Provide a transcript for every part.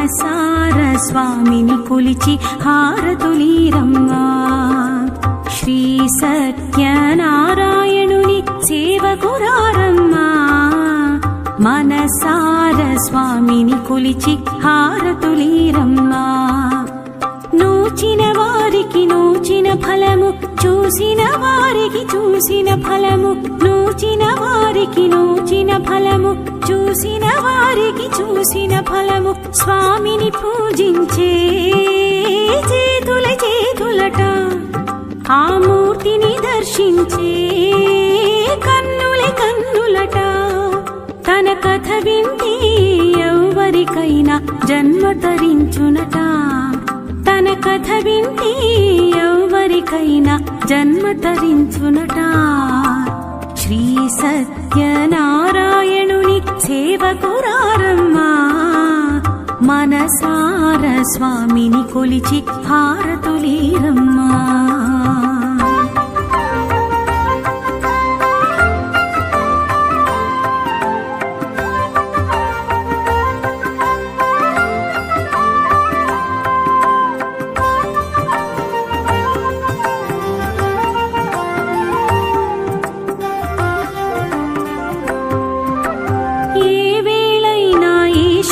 మనసార స్వామిని కొలిచి హారతులీరమ్మా. శ్రీ సత్యనారాయణుని సేవకురారమ్మా. మనసార స్వామిని కొలిచి హారతులీరమ్మా. నూచిన వారికి నూచిన ఫలము, చూసిన వారికి చూసిన ఫలము, నూచిన వారికి నూచిన ఫలము, చూసిన వారికి చూసిన ఫలము. స్వామిని పూజించే చేతుల చేతులట, ఆ మూర్తిని దర్శించే కన్నుల కన్నులట. తన కథ వింటే ఎవరికైనా జన్మ తరించునట. తన కథ వింటే ఎవరికైనా జన్మ తరించునట. శ్రీ సత్యనారాయణుని సేవకురారమ్మా. మనసార స్వామిని కొలిచి హారతులీరమ్మా.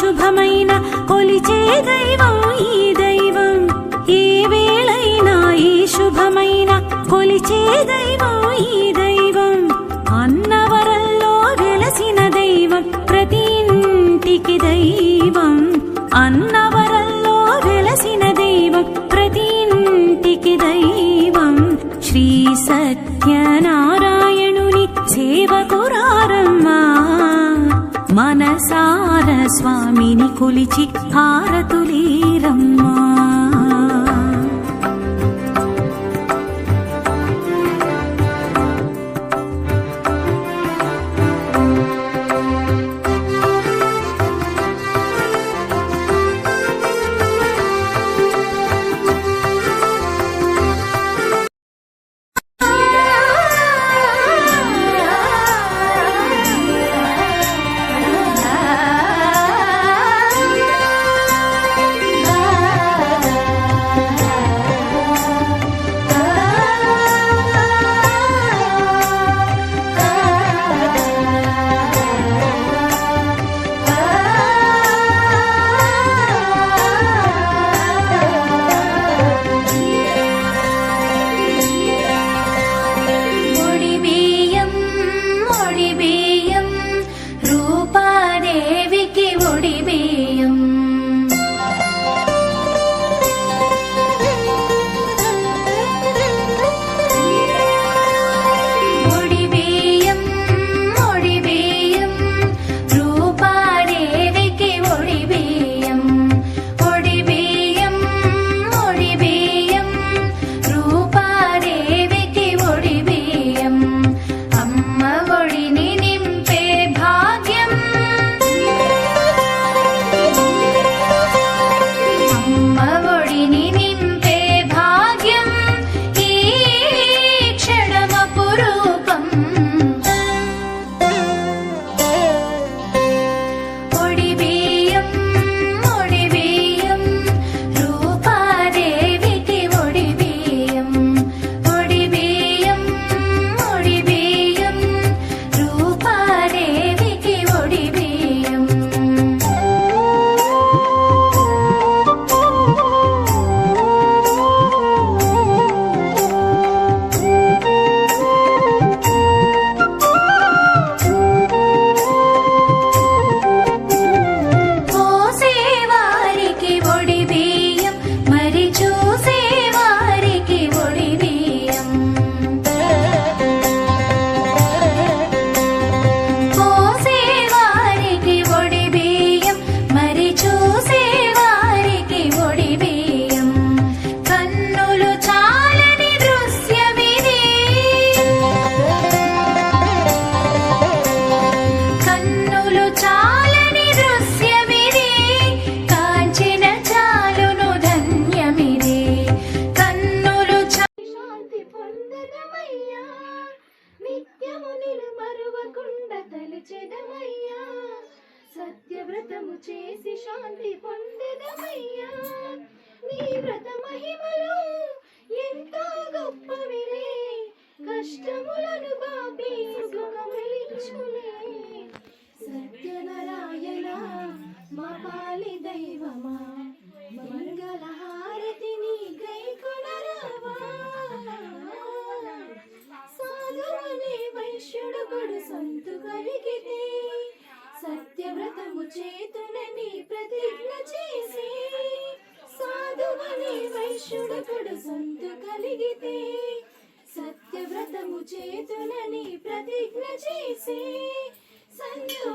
శుభమైన కొలిచే దైవం ఈ దైవం. ఏ వేళైనా ఈ శుభమైన కొలిచే దైవం ఈ దైవం. అన్నవరంలో వెలసిన దైవం, ప్రతి ఇంటికి దైవం. అన్నవరంలో వెలసిన దైవం, ప్రతి ఇంటికి దైవం. శ్రీ సత్యనారాయణుని సేవకురారమ్మా. మనసార స్వామిని కొలిచి హారతులీరమ్మా. సత్యవ్రతము చేసి శాంతి పొందెద పాడమయ్యా నీ వ్రత మహిమలు ఎంతో గొప్పవిరే కష్టములను బాపి సుఖమిచ్చునే సత్యనారాయణ మా పాలి దైవమా మంగళ హారతిని గైకొనరావా సాధువనే వైశ్యుడు గుడు సంతు కలిగితే సత్యవ్రతము చేతునని ప్రతిజ్ఞ చేసి సాధువనే వైశ్యుడు గుడు సంతు కలిగితే సత్యవ్రతము చేతునని ప్రతిజ్ఞ చేసి సంతు